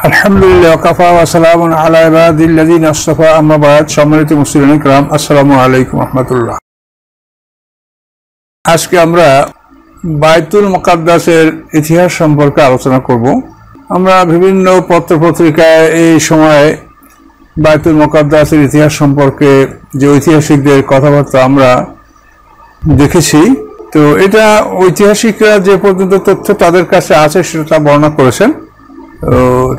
আলহামদুলিল্লাহ কাফা ওয়া সালামুন আলা ইবাদিল্লাযিনা আসতাফা আম্মা বাদ। সম্মানিত মুসলিম ইকরাম, আসসালামু আলাইকুম ওয়া রাহমাতুল্লাহ। আজকে আমরা বাইতুল মুকাদ্দাসের ইতিহাস সম্পর্কে আলোচনা করব। আমরা বিভিন্ন পত্রপত্রিকায় এই সময় বাইতুল মুকাদ্দাসের ইতিহাস সম্পর্কে যে ঐতিহাসিকদের কথাবার্তা আমরা দেখেছি, তো এটা ঐতিহাসিকরা যে পর্যন্ত তথ্য তাদের কাছে আছে সেটা বর্ণনা করেছেন।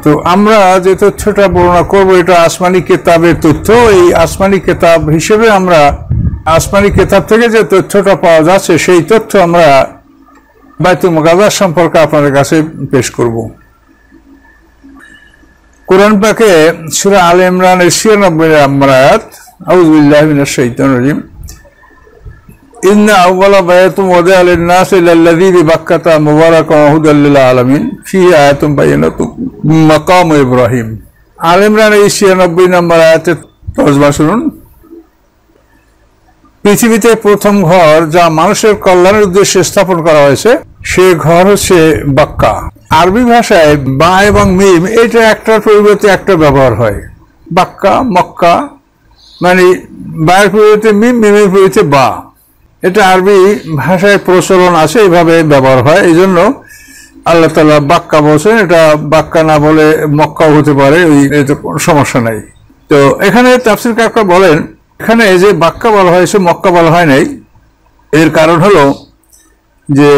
তো আমরা যে তথ্যটা বর্ণনা করব এটা আসমানি কিতাবের তথ্য। এই আসমানি কিতাব হিসেবে আমরা আসমানি কিতাব থেকে যে তথ্যটা পাওয়া যাচ্ছে সেই তথ্য আমরা বাইতুল মুকাদ্দাস সম্পর্কে আপনাদের কাছে পেশ করব। কোরআন পাকে সূরা আলে ইমরানের ৯৬ নম্বর আয়াত, আউযু বিল্লাহি মিনাশ শাইতানির রাজিম, ইন্না আউওয়ালা বায়াতুম ওয়াদি'a লিন-নাসি লাল্লাযী বিবাক্কাতা মুবারাকান ওয়া হুদাল লিল আলামিন ফীহি আয়াতুম বায়িনাতুম মাকাম ইব্রাহিম। আলে ইমরানের ৯৬ নম্বর আয়াতের তর্জমা শুনুন। পৃথিবীতে প্রথম ঘর যা মানুষের কল্যাণের উদ্দেশ্যে স্থাপন করা হয়েছে সে ঘর হচ্ছে বাক্কা। আরবি ভাষায় বা এবং মিম এটা একটার পরিবর্তে একটা ব্যবহার হয়। বাক্কা, মক্কা, মানে বায়ের পরিবর্তে মিম, মিমের পরিবর্তে বা। এটা আরবি ভাষায় প্রচলন আছে, এইভাবে ব্যবহার হয়। এই জন্য আল্লাহ তাআলা বাক্কা বলছেন, এটা বাক্কা না বলে মক্কাও হতে পারে, এতে কোনো সমস্যা নাই। তো এখানে তাফসীরকাররা বলেন, এখানে যে বাক্কা বলা হয়েছে মক্কা বলা হয় নাই, এর কারণ হলো যে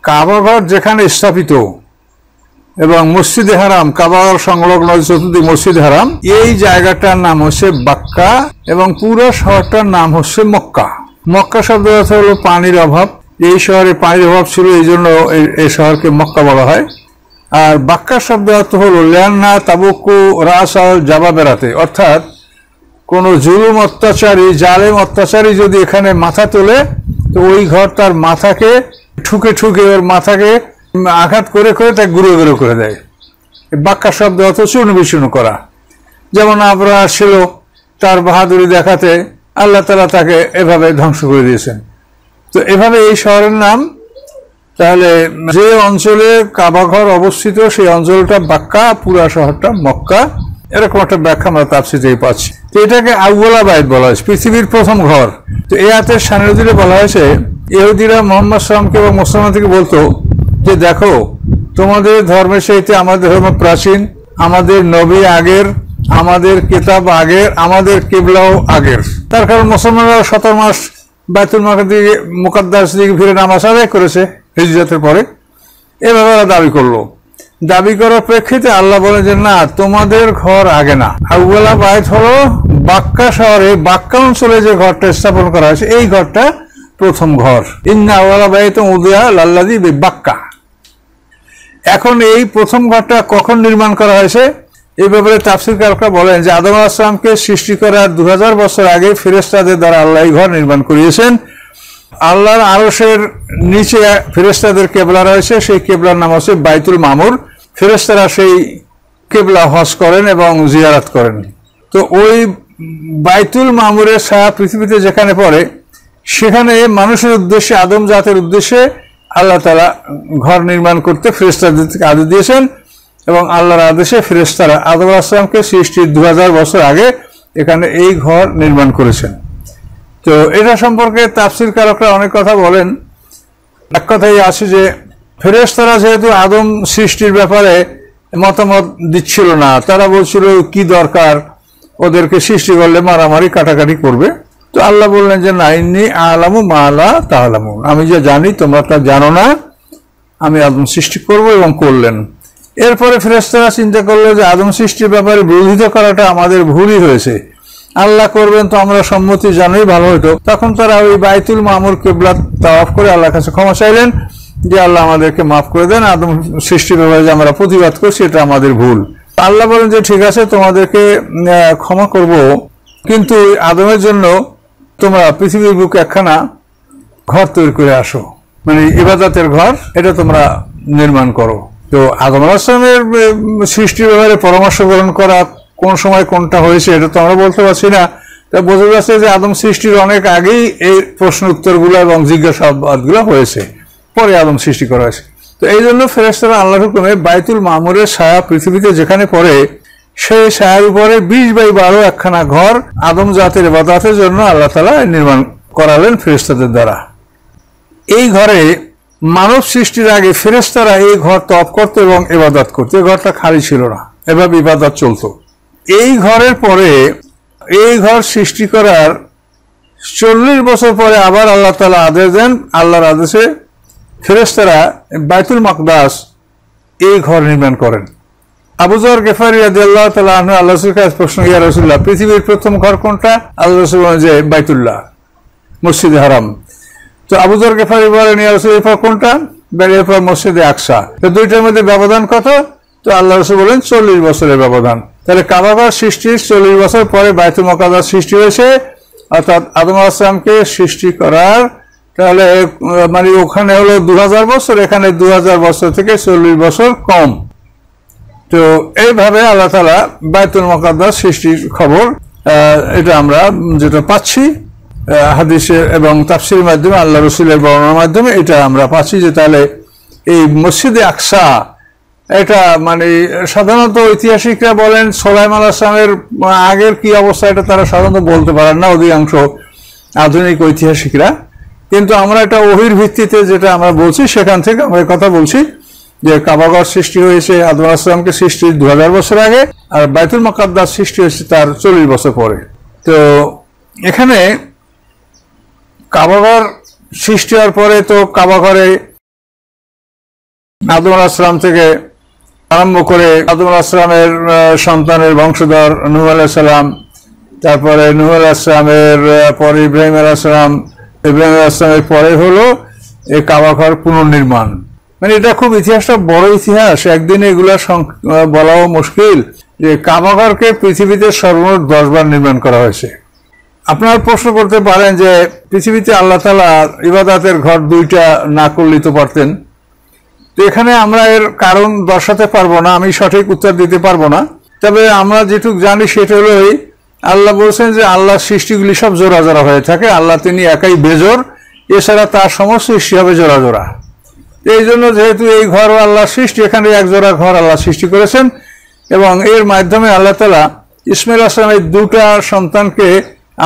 কাবাঘর যেখানে স্থাপিত এবং মসজিদে হারাম, কাবাঘর সংলগ্ন চতুর্দিক মসজিদে হারাম, এই জায়গাটার নাম হচ্ছে বাক্কা এবং পুরো শহরটার নাম হচ্ছে মক্কা। মক্কা শব্দ অর্থ হলো পানির অভাব। এই শহরে পানির অভাব ছিল, এই জন্য এই শহরকে মক্কা বলা হয়। আর বাক্কা শব্দ অর্থ হলো লিআন্না তাবুকু রাস আল জাবাবেরাতে, অর্থাৎ কোন জুলুম অত্যাচারী, জালেম অত্যাচারী যদি এখানে মাথা তোলে তো ওই ঘর তার মাথাকে ঠুকে ঠুকে ওর মাথাকে আঘাত করে করে তাকে গুঁড়ো গুঁড়ো করে দেয়। বাক্কা শব্দ অর্থ চূর্ণ বিচূর্ণ করা। যেমন আবরাহা ছিল, তার বাহাদুরি দেখাতে আল্লাহ তাআলা তাকে এভাবে ধ্বংস করে দিয়েছেন। তো এভাবে এই শহরের নাম। তাহলে যে অঞ্চলে কাবাঘর অবস্থিত সেই অঞ্চলটা বাক্কা, পুরা শহরটা মক্কা, এরকম একটা ব্যাখ্যা আমরা তাফসীরেই পাচ্ছি। তো এটাকে আউওয়ালা বাইত বলা হয়েছে, পৃথিবীর প্রথম ঘর। তো এই আয়াতের শানে বলা হয়েছে, ইহুদিরা মুহাম্মদ সাল্লাল্লাহু আলাইহি ওয়াসাল্লামকে এবং মুসলমানদেরকে বলতো যে দেখো, তোমাদের ধর্মের চাইতে আমাদের ধর্ম প্রাচীন, আমাদের নবী আগের, আমাদের কিতাব আগের, আমাদের কিবলাও আগের। তার কারণ মুসলমানরা ১৭ মাস বাইতুল মুকাদ্দাস দিকে ফিরে নামাজ আদায় করেছে হিজরতের পরে। এভাবে ওরা দাবি করলো। দাবি করার প্রেক্ষিতে আল্লাহ বলে যে না, তোমাদের ঘর আগে না। আউওয়ালা বাইত হলো বাক্কা শহরে, বাক্কা অঞ্চলে যে ঘরটা স্থাপন করা হয়েছে এই ঘরটা প্রথম ঘর। ইন্না আউওয়ালা বাইতুম উযিআ লাল্লাযী বিবাক্কা। এখন এই প্রথম ঘরটা কখন নির্মাণ করা হয়েছে এই ব্যাপারে তাফসীরকাররা বলেন যে আদম আলাইহিস সালামকে সৃষ্টি করার ২০০০ বছর আগে ফেরেশতাদের দ্বারা আল্লাহ এই ঘর নির্মাণ করিয়েছেন। আল্লাহর আরশের নিচে ফেরেশতাদের কেবলা রয়েছে, সেই কেবলার নাম হচ্ছে বাইতুল মামুর। ফেরেশতারা সেই কেবলা হজ করেন এবং জিয়ারত করেন। তো ওই বাইতুল মামুরের ছায়া পৃথিবীতে যেখানে পড়ে সেখানে মানুষের উদ্দেশ্যে, আদম জাতের উদ্দেশ্যে আল্লাহ তাআলা ঘর নির্মাণ করতে ফেরেশতাদেরকে আদেশ দিয়েছেন এবং আল্লাহর আদেশে ফেরেশতারা আদম আলাইহিস সালামকে সৃষ্টির ২০০০ বছর আগে এখানে এই ঘর নির্মাণ করেছেন। তো এটা সম্পর্কে তাফসীরকারকরা অনেক কথা বলেন। এক কথাই আছে যে ফেরেশতারা যেহেতু আদম সৃষ্টির ব্যাপারে মতামত দিচ্ছিল না, তারা বলছিল কি দরকার, ওদেরকে সৃষ্টি করলে মারামারি কাটাকাটি করবে। তো আল্লাহ বললেন যে না, ইন্নী আ'লামু মা লা তা'লামুন, আমি যা জানি তোমরা তা জানো না, আমি আদম সৃষ্টি করব এবং করলেন। এরপরে ফেরেশতারা চিন্তা করলো যে আদম সৃষ্টির ব্যাপারে বিরোধিতা করাটা আমাদের ভুলই হয়েছে, আল্লাহ করবেন তো আমরা সম্মতি জানাই ভালো হতো। তখন তারা ওই বাইতুল মামুর কিবলা তাওয়াফ করে আল্লাহর কাছে ক্ষমা চাইলেন যে আল্লাহ আমাদেরকে মাফ করে দেন, আদম সৃষ্টির ব্যাপারে যে আমরা প্রতিবাদ করছি এটা আমাদের ভুল। আল্লাহ বলেন যে ঠিক আছে, তোমাদেরকে ক্ষমা করব, কিন্তু আদমের জন্য তোমরা পৃথিবীর বুকে একখানা ঘর তৈরি করে আসো, মানে ইবাদতের ঘর, এটা তোমরা নির্মাণ করো। তো আদম আলাইহিস সালামের সৃষ্টির ব্যাপারে পরামর্শ গ্রহণ করা কোন সময় কোনটা হয়েছে এটা তো আমরা বলতে পারছি না। তা বোঝা যাচ্ছে যে আদম সৃষ্টির অনেক আগেই এই প্রশ্ন উত্তরগুলো এবং জিজ্ঞাসাবাদগুলো হয়েছে, পরে আদম সৃষ্টি করা হয়েছে। তো তো এই জন্য ফেরেশতারা আল্লাহর হুকুমে বাইতুল মামুরের ছায়া পৃথিবীতে যেখানে পড়ে সেই ছায়ার উপরে 20/12 একখানা ঘর আদম জাতির ইবাদতের জন্য আল্লাহ তাআলা নির্মাণ করালেন ফেরেশতাদের দ্বারা। এই ঘরে মানব সৃষ্টির আগে ফেরেশতারা এই ঘর তপ করত এবং ইবাদত করত। এই ঘরটা খালি ছিল না, এভাবে ইবাদত চলত। এই ঘরের পরে এই ঘর সৃষ্টি করার 40 বছর পরে আবার আল্লাহ তাআলা আদেশ দেন, আল্লাহর আদেশে ফেরেশতারা বাইতুল মাকদাস এই ঘর নির্মাণ করেন। আবু যর গেফারি রাদিয়াল্লাহু তাআলা আনহু আল্লাহর কাছে প্রশ্ন, ইয়া রাসূলুল্লাহ, পৃথিবীর প্রথম ঘর কোনটা? আল্লাহ রাসূল বলেন যে বাইতুল্লাহ, মসজিদে হারাম। তো আবু যর গেফারি বলেন, ইয়া রাসূল, এরপর কোনটা? এরপর মসজিদে আকসা। তো দুইটার মধ্যে ব্যবধান কত? তো আল্লাহ রাসূল বলেন 40 বছরের ব্যবধান। তাহলে কাবাঘর সৃষ্টির 40 বছর পরে বাইতুল মুকাদ্দাস সৃষ্টি হয়েছে, অর্থাৎ আদম আলাইহিস সালামকে সৃষ্টি করার তাহলে মানে ওখানে হলো 2000 বছর, এখানে 2000 বছর থেকে 40 বছর কম। তো এইভাবে আল্লাহ তাআলা বাইতুল মুকাদ্দাস সৃষ্টির খবর এটা আমরা যেটা পাচ্ছি হাদিসে এবং তাফসীরের মাধ্যমে, আল্লাহ রাসূলের বর্ণনার মাধ্যমে এটা আমরা পাচ্ছি যে তাহলে এই মসজিদে আকসা এটা মানে সাধারণত ঐতিহাসিকরা বলেন সুলাইমান আলাইহিস সালামের আগের কি অবস্থা এটা তারা সাধারণত বলতে পারেন না অধিকাংশ আধুনিক ঐতিহাসিকরা, কিন্তু আমরা এটা ওহীর ভিত্তিতে যেটা আমরা বলছি সেখান থেকে আমরা কথা বলছি যে কাবাঘর সৃষ্টি হয়েছে আদম আলাইহিস সালামকে সৃষ্টির 2000 বছর আগে, আর বাইতুল মুকাদ্দাস সৃষ্টি হয়েছে তার 40 বছর পরে। তো এখানে কাবাঘর সৃষ্টি হওয়ার পরে তো কাবাঘরে আদম আলাইহিস সালাম থেকে আরম্ভ করে আদম আলাইহিস সালামের সন্তানের বংশধর নূহ আলাইহিস সালাম, তারপরে নূহ আলাইহিস সালামের পরে ইব্রাহিম আলাইহিস সালাম, ইব্রাহিম আলাইহিস সালামের পরে হলো এই কাবাঘর পুনর্নির্মাণ। মানে এটা খুব ইতিহাসটা বড় ইতিহাস, একদিনে এগুলা বলাও মুশকিল যে কাবাঘরকে পৃথিবীতে সর্বমোট 10 বার নির্মাণ করা হয়েছে। আপনারা প্রশ্ন করতে পারেন যে পৃথিবীতে আল্লাহ তাআলা ইবাদতের ঘর 2টা না করলে তো পারতেন। তো এখানে আমরা এর কারণ দর্শাতে পারবো না, আমি সঠিক উত্তর দিতে পারবো না। তবে আমরা যেটুকু জানি সেটা হলো আল্লাহ বলছেন যে আল্লাহর সৃষ্টিগুলি সব জোড়া জোড়া হয়ে থাকে, আল্লাহ তিনি একাই বেজোড়, এছাড়া তার সমস্ত সৃষ্টি হবে জোড়া জোড়া। এই জন্য যেহেতু এই ঘর আল্লাহর সৃষ্টি, এখানে এক জোড়া ঘর আল্লাহ সৃষ্টি করেছেন এবং এর মাধ্যমে আল্লাহ তাআলা ইসমাঈল আলাইহিস সালামের 2টা সন্তানকে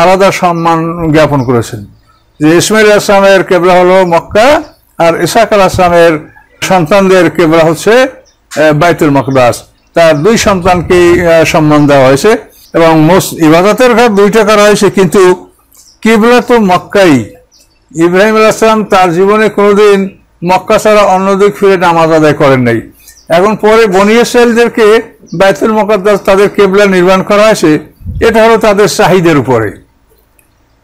আলাদা সম্মান জ্ঞাপন করেছেন। যে ইসমাঈল আলাইহিস সালামের কিবলা হলো মক্কা আর ইসহাক আলাইহিস সালামের সন্তানদের কিবলা হচ্ছে বাইতুল মাকদাস। তার 2 সন্তানকে সম্মান দেওয়া হয়েছে এবং ইবাদতের ঘর 2টা করা হয়েছে, কিন্তু কিবলা তো মক্কাই। ইব্রাহিম আলাইহিস সালাম তার জীবনে কোনোদিন মক্কা ছাড়া অন্য দিক ফিরে নামাজ আদায় করেন নাই। এখন পরে বনী ইসরাঈলদেরকে বাইতুল মুকাদ্দাস তাদের কিবলা নির্মাণ করা হয়েছে, এটা হলো তাদের চাহিদার উপরে।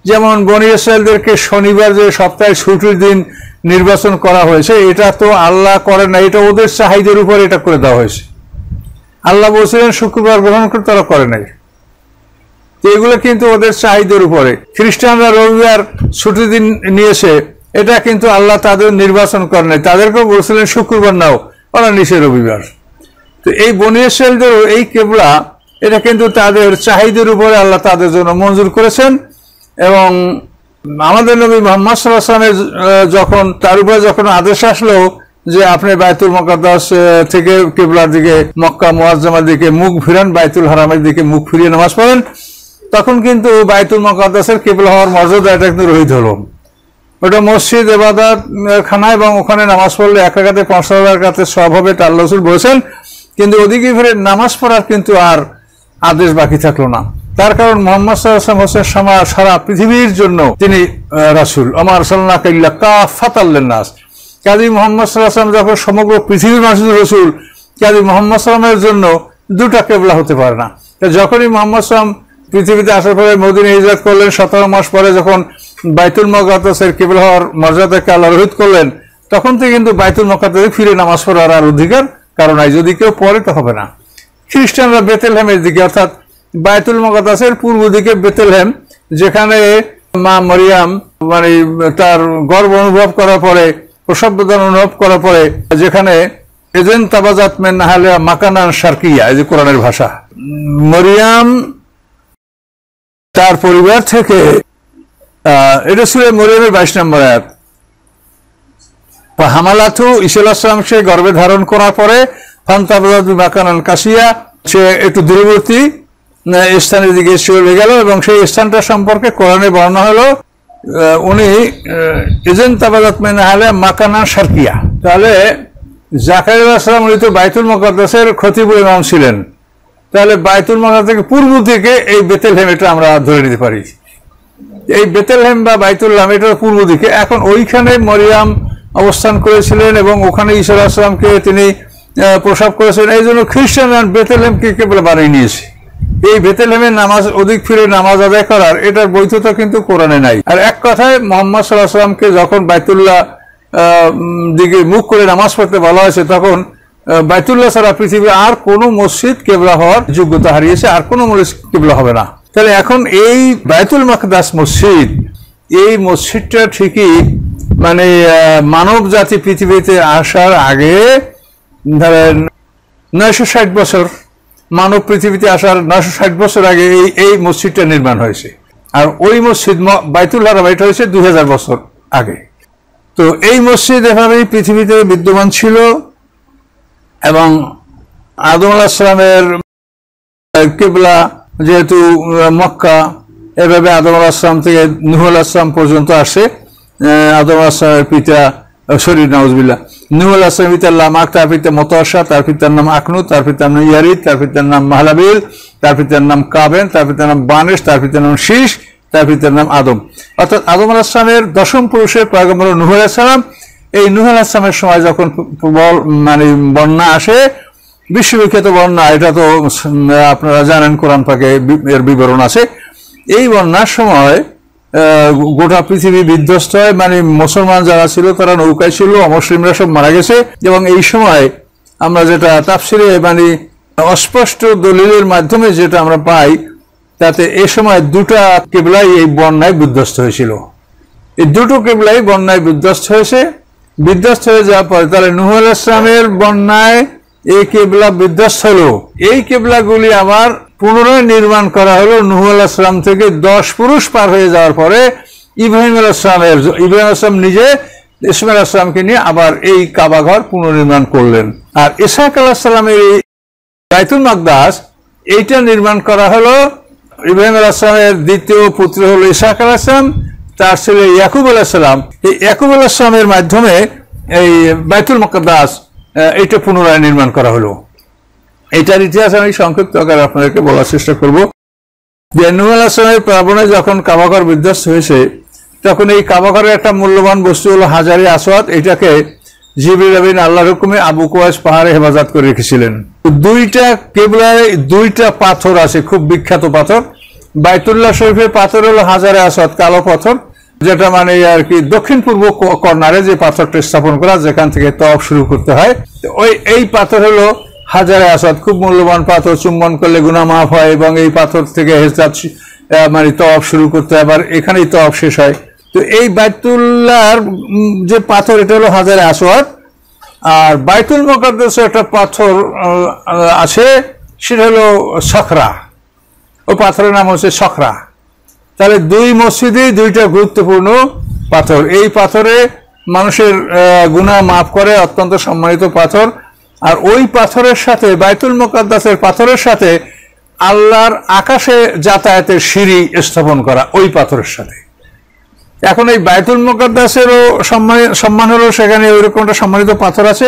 যেমন বনী ইসরাঈলদেরকে শনিবার যে সপ্তাহে ছুটির দিন নির্বাচন করা হয়েছে, এটা তো আল্লাহ করেন না, এটা ওদের চাহিদার উপরে এটা করে দেওয়া হয়েছে। আল্লাহ বলছিলেন শুক্রবার গ্রহণ করে, তারা করে নাই। এগুলো কিন্তু ওদের চাহিদার উপরে। খ্রিস্টানরা রবিবার ছুটির দিন নিয়েছে, এটা কিন্তু আল্লাহ তাদের নির্বাচন করেন নাই, তাদেরকেও বলছিলেন শুক্রবার নাও, ওরা নিচে রবিবার। তো এই বনী ইসরাঈলদের এই কিবলা এটা কিন্তু তাদের চাহিদার উপরে আল্লাহ তাদের জন্য মঞ্জুর করেছেন। এবং আমাদের নবী মুহাম্মদ সাল্লাল্লাহু আলাইহি ওয়াসাল্লামের যখন তার উপরে যখন আদেশ আসলো যে আপনি বাইতুল মুকাদ্দাস থেকে কিবলার দিকে মক্কা মুআজ্জামার দিকে মুখ ফিরান, বাইতুল হারামের দিকে মুখ ফিরিয়ে নামাজ পড়েন, তখন কিন্তু বাইতুল মুকাদ্দাসের কিবলা হওয়ার মর্যাদা এটা কিন্তু রহিত হলো। ওটা মসজিদ ইবাদত খানা এবং ওখানে নামাজ পড়লে 1 রাকাতে 50 রাকাতের সওয়াব হবে, এটা আল্লাহ রাসূল বলেছেন। কিন্তু ওদিকে ফিরে নামাজ পড়ার কিন্তু আর আদেশ বাকি থাকলো না। তার কারণ মুহাম্মদ সাল্লাল্লাহু আলাইহি ওয়াসাল্লাম সারা পৃথিবীর জন্য তিনি রাসূল, ওয়া মা আরসালনাকা ইল্লা কাফাতাল লিন-নাস। কাজী মুহাম্মদ সাল্লাল্লাহু আলাইহি ওয়াসাল্লাম যখন সমগ্র পৃথিবীর মানুষের রাসূল, কাজী মুহাম্মদ সাল্লাল্লাহু আলাইহি ওয়াসাল্লামের জন্য 2টা কিবলা হতে পারে না। যখনই মুহাম্মদ সাল্লাল্লাহু আলাইহি ওয়াসাল্লাম পৃথিবীতে আসার পরে মদিনা হিজরত করলেন, 17 মাস পরে যখন বাইতুল মুকাদ্দাসের কিবলা হওয়ার মর্যাদাকে আল্লাহ রহিত করলেন, তখন থেকে কিন্তু বাইতুল মুকাদ্দাসে ফিরে নামাজ পড়ার আর অধিকার কারণ নাই, যদি কেউ পড়ে তো হবে না। খ্রিস্টানরা বেথলেহেমের দিকে অর্থাৎ বাইতুল মুকাদ্দাসের পূর্ব দিকে বেথলেহেম, যেখানে মা মরিয়াম মানে তার গর্ভ অনুভব করার পরে, প্রসব বেদনা অনুভব করার পরে, যেখানে এজেন তাবাজাত মিন নাহালিয়া মাকানান শারকিয়া, এই যে কোরআনের ভাষা, মরিয়াম তার পরিবার থেকে, এটা সূরা মরিয়মের 22 নম্বর আয়াত, হামালাথু ঈসা আলাইহিস সালাম সে গর্ভে ধারণ করার পরে ফান্তাবাযাত বিমাকানান কাসিয়া, সে একটু দূরবর্তী স্থানের দিকে চলে গেল এবং সেই স্থানটা সম্পর্কে কোরআনে বর্ণনা হলো উনি ইজেন তাবাদাত মিন আহলে মাকানা শারকিয়া। তাহলে জাকারিয়া আলাইহিস সালাম উনি তো বাইতুল মুকাদ্দাসের খতিবুল ইমাম ছিলেন, তাহলে বাইতুল মুকাদ্দাস থেকে পূর্ব দিকে এই বেতেলহেম এটা আমরা ধরে নিতে পারি। এই বেতেলহেম বা বাইতুল্লাহ এটা পূর্ব দিকে। এখন ওইখানে মরিয়াম অবস্থান করেছিলেন এবং ওখানে ঈসা আলাইহিস সালামকে তিনি প্রসব করেছেন। এই জন্য খ্রিস্টানরা বেতেলহেমকে কেবল বানিয়ে নিয়েছে। এই বেতেলহেমে নামাজ অধিক ফিরে নামাজ আদায় করার এটার বৈধতা কিন্তু কোরআনে নাই। আর এক কথায় মুহাম্মদ সাল্লাল্লাহু আলাইহি ওয়াসাল্লামকে যখন বাইতুল্লাহ দিকে মুখ করে নামাজ পড়তে বলা হয়েছে তখন বাইতুল্লাহ ছাড়া পৃথিবীর আর কোনো মসজিদ কেবলা হওয়ার যোগ্যতা হারিয়েছে, আর কোনো মসজিদ কেবলা হবে না। তাহলে এখন এই বাইতুল মাকদাস মসজিদ, এই মসজিদটা ঠিকই মানে মানব জাতি পৃথিবীতে আসার আগে ধরেন 960 বছর, মানব পৃথিবীতে আসার 960 বছর আগে এই মসজিদটা নির্মাণ হয়েছে। আর ওই মসজিদ বাইতুল হারাম এটা হয়েছে 2000 বছর আগে। তো এই মসজিদ এভাবেই পৃথিবীতে বিদ্যমান ছিল এবং আদম আলাইহিস সালামের কিবলা যেহেতু মক্কা, এভাবে আদম আলাইহিস সালাম থেকে নূহ আলাইহিস সালাম পর্যন্ত আসে। আদম আলাইহিস সালামের পিতা নাউজুবিল্লাহ, নূহ আলাইহিস সালামের পিতা লামাক, তার পিতা মুতাওয়াশা, তার পিতার নাম আকনু, তার পিতার নাম ইয়ারিদ, তার পিতার নাম মাহলাবিল, তার পিতার নাম কাবেন, তার পিতার নাম বানেশ, তার পিতার নাম শীশ, তার পিতার নাম আদম। অর্থাৎ আদম আলাইহিস সালামের দশম পুরুষের পয়গম্বর নূহ আলাইহিস সালাম। এই নূহ আলাইহিস সালামের সময় যখন মানে বন্যা আসে, বিশ্ববিখ্যাত বন্যা, এটা তো আপনারা জানেন, কোরআন পাকে এর বিবরণ আছে। এই বন্যার সময় গোটা পৃথিবী বিধ্বস্ত হয়, মানে মুসলমান যারা ছিল তারা নৌকায় ছিল, অমুসলিমরা সব মারা গেছে। এবং এই সময় আমরা যেটা তাফসিরে মানে অস্পষ্ট দলিলের মাধ্যমে যেটা আমরা পাই, তাতে এই সময় দুটা কিবলাই এই বন্যায় বিধ্বস্ত হয়েছিল। এই দুটো কিবলাই বন্যায় বিধ্বস্ত হয়েছে। বিধ্বস্ত হয়ে যাওয়ার পরে তাহলে নূহ আলাইহিস সালামের বন্যায় এই কিবলা বিধ্বস্ত হলো। এই কিবলাগুলি আবার পুনরায় নির্মাণ করা হলো নূহ আলাইহিস সালাম থেকে 10 পুরুষ পার হয়ে যাওয়ার পরে ইব্রাহিম আলাইহিস সালাম নিজে ইসমাঈল আলাইহিস সালামকে নিয়ে আবার এই কাবা ঘর পুনর্নির্মাণ করলেন। আর ইসহাক আলাইহিস সালামের এই বাইতুল মাকদাস এইটা নির্মাণ করা হলো ইব্রাহিম আলাইহিস সালামের দ্বিতীয় পুত্র হলো ইসহাক আলাইহিস সালাম, তার ছেলে ইয়াকুব আলাইহিস সালাম। এই ইয়াকুব আলাইহিস সালামের মাধ্যমে এই বাইতুল মাকদাস এটা পুনরায় নির্মাণ করা হলো। এটার ইতিহাস আমি সংক্ষিপ্ত আকারে আপনাদেরকে বলার চেষ্টা করব। যে নূহ আলাইহিস সালামের প্লাবনে যখন কাবাঘর বিধ্বস্ত হয়েছে, তখন এই কাবাঘরের একটা মূল্যবান বস্তু হলো হাজারে আসওয়াদ। এটাকে জিবরিল আমিন আল্লাহর হুকুমে আবু কুবাইস পাহাড়ে হেফাজত করে রেখেছিলেন। দুইটা কিবলায় দুইটা পাথর আছে, খুব বিখ্যাত পাথর। বাইতুল্লাহ শরীফের পাথর হলো হাজারে আসওয়াদ, কালো পাথর, যেটা মানে আর কি দক্ষিণ পূর্ব কর্নারে যে পাথরটা স্থাপন করা, যেখান থেকে তওয়াফ শুরু করতে হয়, এই পাথর হলো হাজারে আসওয়াদ। খুব মূল্যবান পাথর, চুম্বন করলে গুনাহ মাফ হয় এবং এই পাথর থেকে হিজরত মানে তওয়াফ শুরু করতে হয়, আবার এখানেই তওয়াফ শেষ হয়। তো এই বাইতুল্লাহর যে পাথর এটা হলো হাজারে আসওয়াদ। আর বাইতুল মুকাদ্দাসে একটা পাথর আছে, সেটা হলো সখরা। ওই পাথরের নাম হচ্ছে সখরা। তাহলে দুই মসজিদে দুইটা গুরুত্বপূর্ণ পাথর। এই পাথরে মানুষের গুনাহ মাফ করে, অত্যন্ত সম্মানিত পাথর। আর ওই পাথরের সাথে বাইতুল মুকাদ্দাসের পাথরের সাথে আল্লাহর আকাশে যাতায়াতের সিঁড়ি স্থাপন করা ওই পাথরের সাথে। এখন এই বাইতুল মুকাদ্দাসেরও সম্মান হলো, সেখানে ওইরকম একটা সম্মানিত পাথর আছে।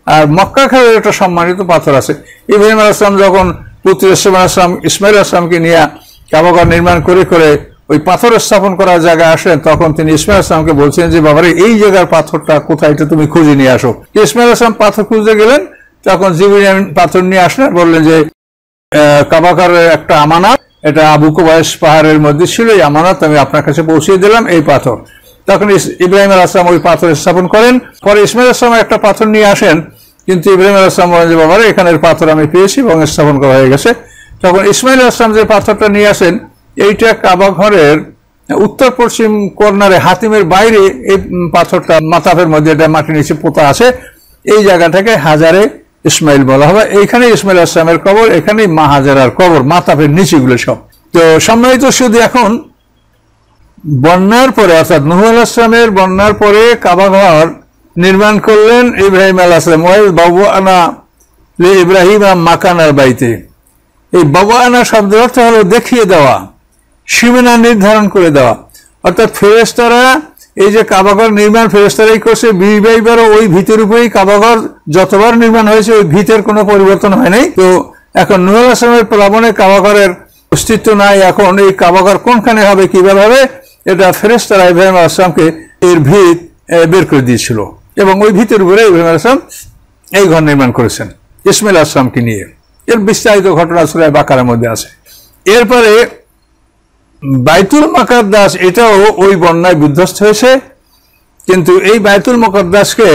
আর মক্কা খালের একটা সম্মানিত পাথর আছে। ইব্রাহিম আলাইহিস সালাম যখন পুত্র ইসমাঈল আলাইহিস সালামকে নিয়ে কাবাঘর নির্মাণ করে করে ওই পাথর স্থাপন করার জায়গায় আসেন, তখন তিনি ইসমাঈল আলাইহিস সালামকে বলছেন যে বাবারে এই জায়গার পাথরটা কোথায়, এটা তুমি খুঁজে নিয়ে আসো। ইসমাঈল আলাইহিস সালাম পাথর খুঁজতে গেলেন, তখন জিবরিল আমিন পাথর নিয়ে আসলেন, বললেন যে কাবাঘরের একটা আমানত, এটা আবু কুবাইস পাহাড়ের মধ্যে ছিল, এই আমানত আমি আপনার কাছে পৌঁছিয়ে দিলাম, এই পাথর। তখন ইব্রাহিম আলাইহিস সালাম ওই পাথর স্থাপন করেন। পরে ইসমাঈল আলাইহিস সালাম একটা পাথর নিয়ে আসেন, কিন্তু ইব্রাহিম আলাইহিস সালাম বলেন যে বাবারে এখানের পাথর আমি পেয়েছি এবং স্থাপন করা হয়ে গেছে। তখন ইসমাঈল আলাইহিস সালাম যে পাথরটা নিয়ে আসেন, এইটা কাবা ঘরের উত্তর পশ্চিম কর্নারে হাতিমের বাইরে এই পাথরটা মাতাফের মধ্যে, এটা মাটির নিচে পোতা আছে, এই জায়গাটাকে হাজারে ইসমাইল বলা হবে। এইখানে ইসমাইল আলাইহিস সালামের কবর, এখানেই মা হাজারার কবর, মাতাফের নিচেগুলো সব। তো সম্মানিত শুধু এখন বন্যার পরে, অর্থাৎ নূহ আলাইহিস সালামের বন্যার পরে কাবা ঘর নির্মাণ করলেন ইব্রাহিম আলাইহিস সালাম। ওয়াইজ বাওয়ানা ইব্রাহিম মাকানাল বাইতে। এই বাওয়ানা শব্দের অর্থ হলো দেখিয়ে দেওয়া, সীমানা নির্ধারণ করে দেওয়া। অর্থাৎ ফেরেশতারা এই যে কাবাঘর নির্মাণ ফেরেশতারাই করছে, 20 বারও ওই ভিতের উপরেই কাবাঘর যতবার নির্মাণ হয়েছে ওই ভিতের কোনো পরিবর্তন হয় নাই। তো এখন নূহ আলাইহিস সালামের প্লাবনে কাবাঘরের অস্তিত্ব নাই। এখন এই কাবাঘর কোনখানে হবে, কিভাবে হবে, এটা ফেরেশতারা ইব্রাহিম আলাইহিস সালামকে এর ভিত বের করে দিয়েছিল এবং ওই ভিতের উপরে ইব্রাহিম আলাইহিস সালাম এই ঘর নির্মাণ করেছেন ইসমাইল আলাইহিস সালামকে নিয়ে। এর বিস্তারিত ঘটনা সূরা বাকারার মধ্যে আছে। এরপরে বাইতুল মুকাদ্দাস, এটাও ওই বন্যায় বিধ্বস্ত হয়েছে, কিন্তু এই বাইতুল মুকাদ্দাসকে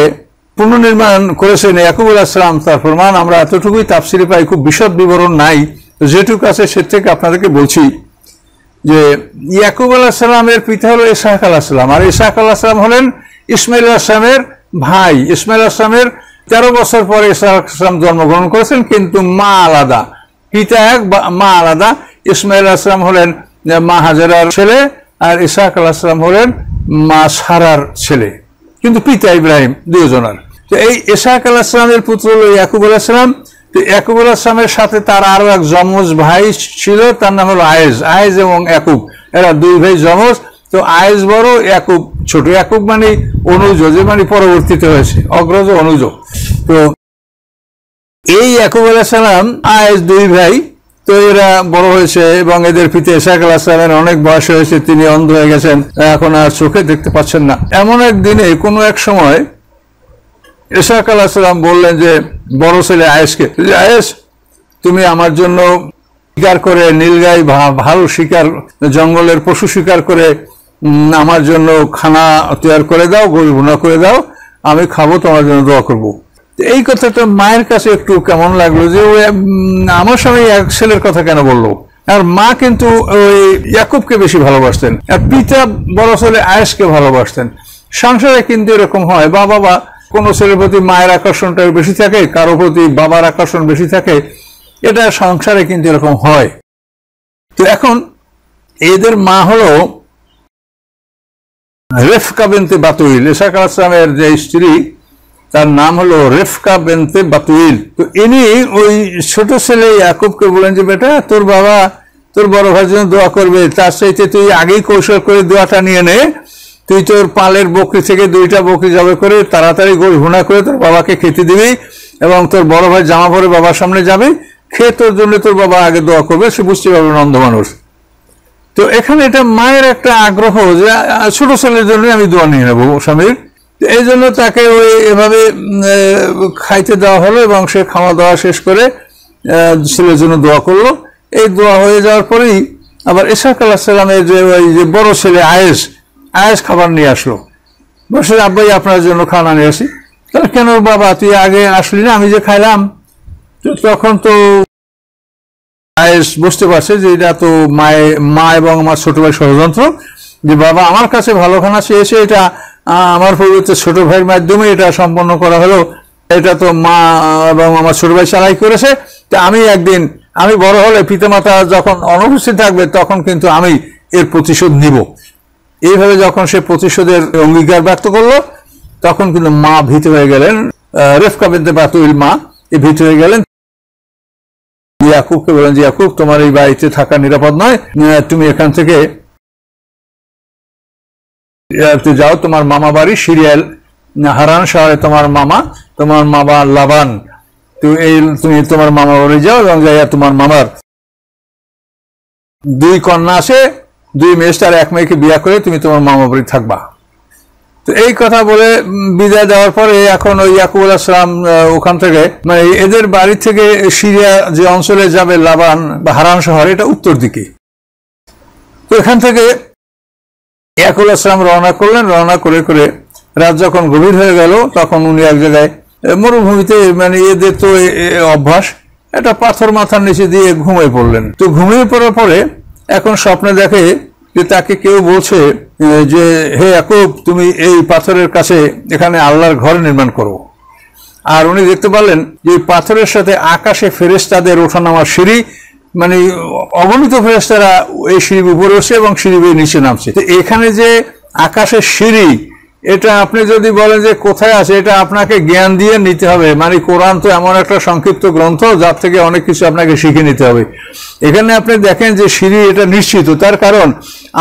পুনর্নির্মাণ করেছেন ইয়াকুব আলাইহিস সালাম। তার প্রমাণ আমরা এতটুকুই তাফসিরে পাই, খুব বিশদ বিবরণ নাই, যেটুকু আছে সে থেকে আপনাদেরকে বলছি যে ইয়াকুব আলাইহিস সালামের পিতা হলো ইসহাক আলাইহিস সালাম, আর ইসহাক আলাইহিস সালাম হলেন ইসমাইল আলাইহিস সালামের ভাই। ইসমাইল আলাইহিস সালামের 13 বছর পরে ইসহাক আলাইহিস সালাম জন্মগ্রহণ করেছেন, কিন্তু মা আলাদা, পিতা এক, মা আলাদা। ইসমাইল আলাইহিস সালাম হলেন মা হাজেরার ছেলে, আর ইসহাক আলাইহিস সালাম হলেন মা সারার ছেলে, কিন্তু পিতা ইব্রাহিম, দুজনের। তো এই ইসহাক আলাইহিস সালামের পুত্র হলো ইয়াকুব আলাইহিস সালাম। তো ইয়াকুব আলাইহিস সালামের সাথে তার আরো এক যমজ ভাই ছিল, তার নাম হলো আয়েজ। আয়েজ এবং ইয়াকুব এরা দুই ভাই যমজ। তো আয়েজ বড়, ইয়াকুব ছোট। ইয়াকুব মানে অনুজ, যে মানে পরবর্তীতে হয়েছে, অগ্রজ অনুজ। তো এই ইয়াকুব আলাইহিস সালাম আয়েজ দুই ভাই, তো এরা বড় হয়েছে এবং এদের পিতা ইসহাক আলাইহিস সালামের অনেক বয়স হয়েছে, তিনি অন্ধ হয়ে গেছেন, এখন আর চোখে দেখতে পাচ্ছেন না। এমন এক দিনে কোনো এক সময় ইসহাক আলাইহিস সালাম বললেন যে বড় ছেলে আয়েশকে, আয়েশ তুমি আমার জন্য শিকার করে, নীলগাই ভালো শিকার, জঙ্গলের পশু শিকার করে আমার জন্য খানা তৈরি করে দাও, গরু ভুনা করে দাও, আমি খাবো, তোমার জন্য দোয়া করবো। এই কথাটা মায়ের কাছে একটু কেমন লাগলো যে আমার স্বামী এক ছেলের কথা কেন বললো। আর মা কিন্তু ওই ইয়াকুবকে বেশি ভালোবাসতেন, আর পিতা বড় ছেলে আয়েশকে ভালোবাসতেন। সংসারে কিন্তু এরকম হয়, বাবা কোনো ছেলের প্রতি মায়ের আকর্ষণটা বেশি থাকে, কারো প্রতি বাবার আকর্ষণ বেশি থাকে, এটা সংসারে কিন্তু এরকম হয়। তো এখন এদের মা হলো রেফকা বিনতে বাতুইল। ইসহাক আলাইহিস সালামের যে স্ত্রী তার নাম হলো রেফকা বিনতে বাতুইল। তো ইনি ওই ছোট ছেলে ইয়াকুবকে বলেন যে বেটা তোর বাবা তোর বড় ভাইয়ের জন্য দোয়া করবে, তার চাইতে তুই আগেই কৌশল করে দোয়াটা নিয়ে নে, তুই তোর পালের বকরি থেকে 2টা বকরি জবাই করে তাড়াতাড়ি গোশ ভুনা করে তোর বাবাকে খেতে দিবি এবং তোর বড় ভাই জামা পরে বাবার সামনে যাবে, খেয়ে তোর জন্য তোর বাবা আগে দোয়া করবে, সে বুঝতে পারবে অন্ধ মানুষ। তো এখানে এটা মায়ের একটা আগ্রহ যে ছোট ছেলের জন্য আমি দোয়া নিয়ে নেবো স্বামীর, এই জন্য তাকে ওই এভাবে খাইতে দেওয়া হলো এবং সে খাওয়া দাওয়া শেষ করে ছেলের জন্য দোয়া করলো। এই দোয়া হয়ে যাওয়ার পরেই আবার ইসহাক আলাইহিস সালামের যে ওই যে বড় ছেলে আয়েশ খাবার নিয়ে আসলো, বসে আব্বাই আপনার জন্য খানা নিয়ে আসি। তাহলে কেন বাবা তুই আগে আসলি না, আমি যে খাইলাম। তো তখন তো আয়েশ বুঝতে পারছে যে এটা তো মা এবং আমার ছোট ভাই ষড়যন্ত্র, যে বাবা আমার কাছে ভালো খানা চেয়েছে, এটা আমার পরিবর্তে ছোট ভাইয়ের মাধ্যমে এটা সম্পন্ন করা হলো, এটা তো মা এবং আমার ছোট ভাই চালাই করেছে। তো আমি বড় হলে পিতামাতা যখন অনুপস্থিত থাকবে তখন কিন্তু আমি এর প্রতিশোধ নিব। এইভাবে যখন সে প্রতিশোধের অঙ্গীকার ব্যক্ত করলো তখন কিন্তু মা ভীত হয়ে গেলেন, রেফকা বিনতে বাতুইল মা ভীত হয়ে গেলেন। ইয়াকুবকে বলেন যে ইয়াকুব তোমার এই বাড়িতে থাকা নিরাপদ নয়, তুমি এখান থেকে যাও, তোমার মামা বাড়ি সিরিয়াল হারান শহরে তোমার মামা লাবান, তুমি তোমার মামা বাড়ি যাও এবং যাইয়া তোমার মামার 2 কন্যা আছে, 2 মেয়ে আর 1 মেয়েকে বিয়া করে তুমি তোমার মামা বাড়ি থাকবা। তো এই কথা বলে বিদায় দেওয়ার পরে এখন ওই ইয়াকুব আলাইহিস সালাম ওখান থেকে মানে এদের বাড়ি থেকে সিরিয়া যে অঞ্চলে যাবে লাবান বা হারান শহর, এটা উত্তর দিকে। তো এখান থেকে ইয়াকুব আলাইহিস সালাম রওনা করলেন। রওনা করে করে রাত যখন গভীর হয়ে গেল তখন উনি এক জায়গায় মরুভূমিতে, মানে এদের তো অভ্যাস, একটা পাথর মাথার নিচে দিয়ে ঘুমিয়ে পড়লেন। তো ঘুমিয়ে পড়ার পরে এখন স্বপ্নে দেখে যে তাকে কেউ বলছে যে হে ইয়াকুব তুমি এই পাথরের কাছে এখানে আল্লাহর ঘর নির্মাণ করো। আর উনি দেখতে পারলেন যে পাথরের সাথে আকাশে ফেরেশতাদের ওঠানামার সিঁড়ি, মানে অগণিত ফেরেশতারা এই সিঁড়ির উপরে বসে এবং সিঁড়ি বেয়ে নিচে নামছে। তো এখানে যে আকাশের সিঁড়ি, এটা আপনি যদি বলেন যে কোথায় আছে, এটা আপনাকে জ্ঞান দিয়ে নিতে হবে। মানে কোরআন তো এমন একটা সংক্ষিপ্ত গ্রন্থ যার থেকে অনেক কিছু আপনাকে শিখে নিতে হবে। এখানে আপনি দেখেন যে সিঁড়ি এটা নিশ্চিত, তার কারণ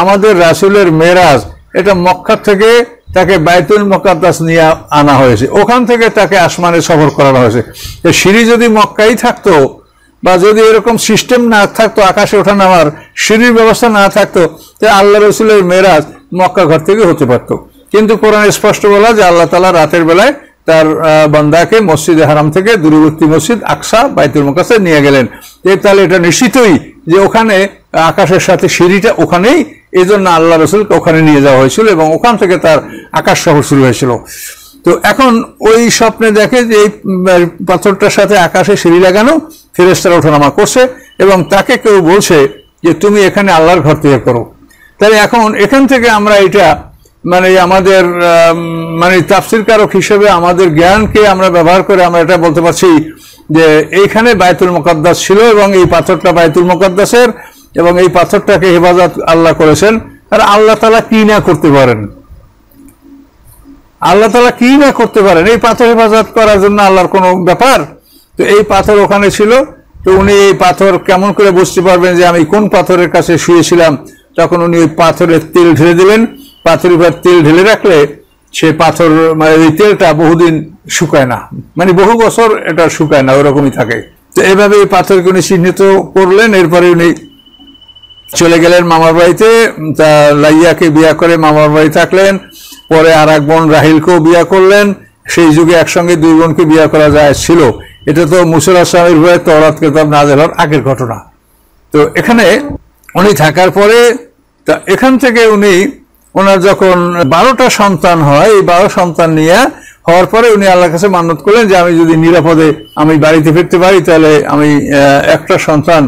আমাদের রাসূলের মেরাজ এটা মক্কা থেকে তাকে বাইতুল মুকাদ্দাস নিয়ে আনা হয়েছে, ওখান থেকে তাকে আসমানে সফর করানো হয়েছে। সিঁড়ি যদি মক্কাই থাকতো বা যদি এরকম সিস্টেম না থাকতো, আকাশে ওঠা নামার সিঁড়ির ব্যবস্থা না থাকতো, তাহলে আল্লাহ রসুলের মেরাজ মক্কা ঘর থেকে হতে পারতো। কিন্তু কোরআনে স্পষ্ট বলা যে আল্লাহ তাআলা রাতের বেলায় তার বান্দাকে মসজিদে হারাম থেকে দূরবর্তী মসজিদ আকসা বাইতুল মুকাদ্দাসে নিয়ে গেলেন। তাহলে এটা নিশ্চিতই যে ওখানে আকাশের সাথে সিঁড়িটা ওখানেই, এই জন্য আল্লাহ রসুলকে ওখানে নিয়ে যাওয়া হয়েছিল এবং ওখান থেকে তার আকাশ সফর শুরু হয়েছিল। তো এখন ওই স্বপ্নে দেখে যে এই পাথরটার সাথে আকাশে সিঁড়ি লাগানো, ফেরেশতারা ওঠানামা করছে এবং তাকে কেউ বলছে যে তুমি এখানে আল্লাহর ঘর থেকে করো। তাহলে এখন এখান থেকে আমরা এটা মানে আমাদের মানে তাফসীর কারক হিসেবে আমাদের জ্ঞানকে আমরা ব্যবহার করে আমরা এটা বলতে পারছি যে এইখানে বাইতুল মুকাদ্দাস ছিল এবং এই পাথরটা বাইতুল মুকাদ্দাসের, এবং এই পাথরটাকে হেফাজত আল্লাহ করেছেন। আর আল্লাহ তাআলা কি না করতে পারেন, আল্লাহ তাআলা কি না করতে পারেন, এই পাথর হেফাজত করার জন্য আল্লাহর কোনো ব্যাপার? তো এই পাথর ওখানে ছিল, তো উনি এই পাথর কেমন করে বুঝতে পারবেন যে আমি কোন পাথরের কাছে শুয়েছিলাম? তখন উনি ওই পাথরের তেল ঢেলে দিলেন। পাথরের উপর তেল ঢেলে রাখলে সে পাথর মানে ওই তেলটা বহুদিন শুকায় না, মানে বহু বছর এটা শুকায় না, ওরকমই থাকে। তো এইভাবে এই পাথরকে উনি চিহ্নিত করলেন। এরপরে উনি চলে গেলেন মামার বাড়িতে, তা লাইয়াকে বিয়া করে মামার বাড়ি থাকলেন। পরে আর এক বোন রাহিলকেও বিয়া করলেন। সেই যুগে একসঙ্গে দুই বোনকে বিয়া করা যায় ছিল। এটা তো মুসা আলাইহিস সালামের ভয়ে তাওরাত কিতাব নাযিল হওয়ার আগের ঘটনা। তো এখানে উনি থাকার পরে এখান থেকে উনি ওনার যখন 12টা সন্তান হয়, এই 12 সন্তান নিয়ে হওয়ার পরে উনি আল্লাহর কাছে মান্নত করলেন যে আমি যদি নিরাপদে আমি বাড়িতে ফিরতে পারি তাহলে আমি একটা সন্তান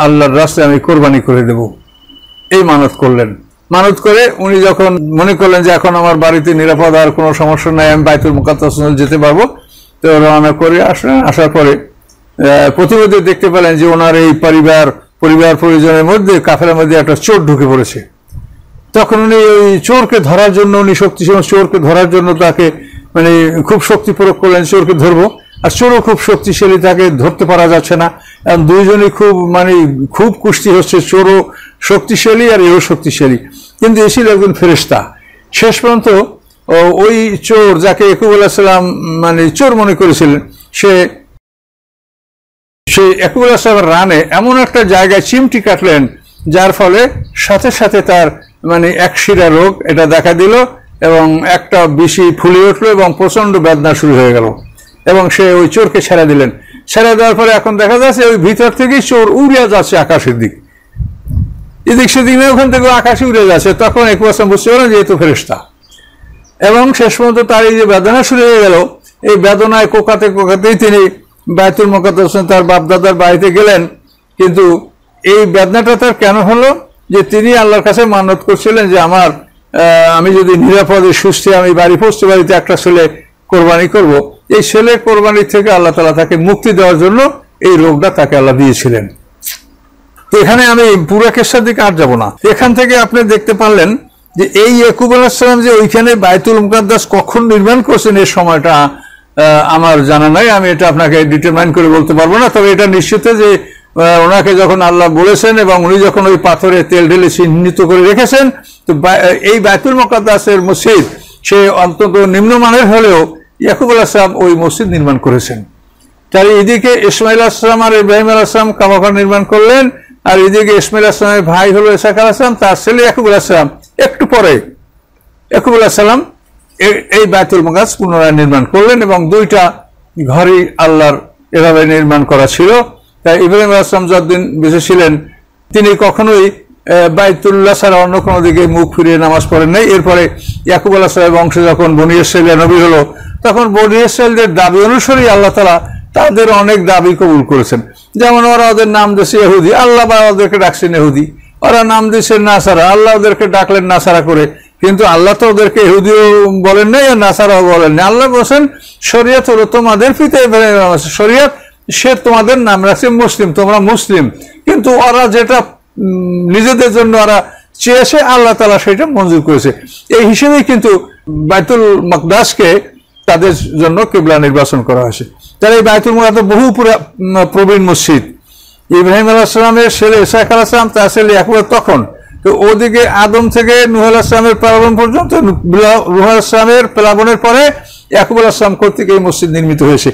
আল্লাহর রাস্তায় আমি কোরবানি করে দেব, এই মানত করলেন। মানত করে উনি যখন মনে করলেন যে এখন আমার বাড়িতে নিরাপদ, আর কোনো সমস্যা নাই, আমি বাইতুল মুকাদ্দাস যেতে পারবো, তো রওনা করে আসলেন। আসার পরে প্রতিমধ্যে দেখতে পেলেন যে ওনার এই পরিবার পরিজনের মধ্যে কাফেলার মধ্যে একটা চোর ঢুকে পড়েছে। তখন উনি ওই চোরকে ধরার জন্য, উনি শক্তিশালী চোরকে ধরার জন্য তাকে মানে খুব শক্তি প্রয়োগ করলেন, চোরকে ধরবো। আর চোরও খুব শক্তিশালী, তাকে ধরতে পারা যাচ্ছে না। দুইজনই খুব মানে খুব কুস্তি হচ্ছে, চোরও শক্তিশালী আর এও শক্তিশালী, কিন্তু এ ছিল একজন ফেরেশতা। শেষ পর্যন্ত ওই চোর যাকে ইয়াকুব আলাইহিস সালাম মানে চোর মনে করেছিলেন, সে ইয়াকুব আলাইহিস সালামের রানে এমন একটা জায়গায় চিমটি কাটলেন যার ফলে সাথে সাথে তার মানে একশিরা রোগ এটা দেখা দিল এবং একটা বেশি ফুলে উঠলো এবং প্রচন্ড বেদনা শুরু হয়ে গেল। এবং সে ওই চোরকে ছেড়ে দিলেন। ছেড়ে দেওয়ার পরে এখন দেখা যাচ্ছে ওই ভিতর থেকেই চোর উড়ে যাচ্ছে আকাশের দিক, এদিক সেদিক নিয়ে ওখান থেকে আকাশে উড়ে যাচ্ছে। তখন ইয়াকুব আলাইহিস সালাম বুঝতে পারলেন যে এ তো ফেরেশতা। এবং শেষ পর্যন্ত তার এই যে বেদনা শুরু হয়ে গেল, এই বেদনায় কোকাতে কোকাতেই তিনি বাইতুল মুকাদ্দাস তার বাপদাদার বাড়িতে গেলেন। কিন্তু এই বেদনাটা তার কেন হলো? যে তিনি আল্লাহর কাছে মানত করছিলেন যে আমি যদি নিরাপদে সুস্থে আমি বাড়ি পৌঁছতে বাড়িতে একটা ছেলে কোরবানি করব, এই ছেলে কোরবানি থেকে আল্লাহ তাআলা তাকে মুক্তি দেওয়ার জন্য এই রোগটা তাকে আল্লাহ দিয়েছিলেন। তো এখানে আমি পুরো কেসার দিকে আর যাব না। এখান থেকে আপনি দেখতে পারলেন যে এই ইয়াকুব আলাইহিস সালাম যে ওইখানে বাইতুল মুকাদ্দাস কখন নির্মাণ করছেন এর সময়টা আমার জানা নাই, আমি এটা আপনাকে ডিটারমাইন করে বলতে পারবো না। তবে এটা নিশ্চিত যে ওনাকে যখন আল্লাহ বলেছেন এবং উনি যখন ওই পাথরে তেল ঢেলে চিহ্নিত করে রেখেছেন, তো এই বাইতুল মুকাদ্দাসের মসজিদ সে অন্তত নিম্নমানের হলেও ইয়াকুব আলাইহিস সালাম ওই মসজিদ নির্মাণ করেছেন। তার এদিকে ইসমাইল আলাইহিস সালাম আর ইব্রাহিম আলাইহিস সালাম কাবা নির্মাণ করলেন, আর এদিকে ইসমাইল আলাইহিস সালামের ভাই হলো ইসহাক আলাইহিস সালাম, তার ছেলে ইয়াকুব আলাইহিস সালাম একটু পরে ইয়াকুব আলাইহিস সালাম এই বাইতুল মুকাদ্দাস পুনরায় নির্মাণ করলেন এবং দুইটা ঘরই আল্লাহর এভাবে নির্মাণ করা ছিল। তাই ইব্রাহিম আলাইহিস সালাম যতদিন বেঁচে ছিলেন তিনি কখনোই বাইতুল্লাহ ছাড়া অন্য কোনো দিকে মুখ ফিরিয়ে নামাজ পড়েন নাই। এরপরে ইয়াকুব আলাইহিস সালামের বংশে যখন বনী ইসরাঈল নবী হলো, তখন বনী ইসরাঈলদের দাবি অনুসারে আল্লাহ তাআলা তাদের অনেক দাবি কবুল করেছেন। যেমন ওরা ওদের নাম দিয়েছে ইহুদি, আল্লাহ বা ওদেরকে ডাকছেন ইহুদি। ওরা নাম দিয়েছেন নাসারা, আল্লাহ ওদেরকে ডাকলেন নাসারা করে। কিন্তু আল্লাহ তো ওদেরকে ইহুদিও বলেন নাই আর নাসারাও বলেন না। আল্লাহ বলছেন শরিয়ত হলো তোমাদের পিতা ইব্রাহিম শরিয়ত, সে তোমাদের নাম রাখছে মুসলিম, তোমরা মুসলিম। কিন্তু ওরা যেটা নিজেদের জন্য ওরা চেয়েছে আল্লাহ তাআলা সেটা মঞ্জুর করেছে। এই হিসেবেই কিন্তু বাইতুল মাকদাসকে তাদের জন্য কিবলা নির্বাচন করা হয়েছে। তাহলে এই বাইতুল মুকাদ্দাস বহু প্রবীণ মসজিদ। ইব্রাহিম আলাইহিস সালামের ছেলে ইসহাক আলাইহিস সালাম, তার ছেলে ইয়াকুব তখন, তো ওদিকে আদম থেকে নূহ আলাইহিস সালামের প্লাবন পর্যন্ত, নূহ আলাইহিস সালামের প্লাবনের পরে ইয়াকুব আলাইহিস সালাম কর্তৃক এই মসজিদ নির্মিত হয়েছে।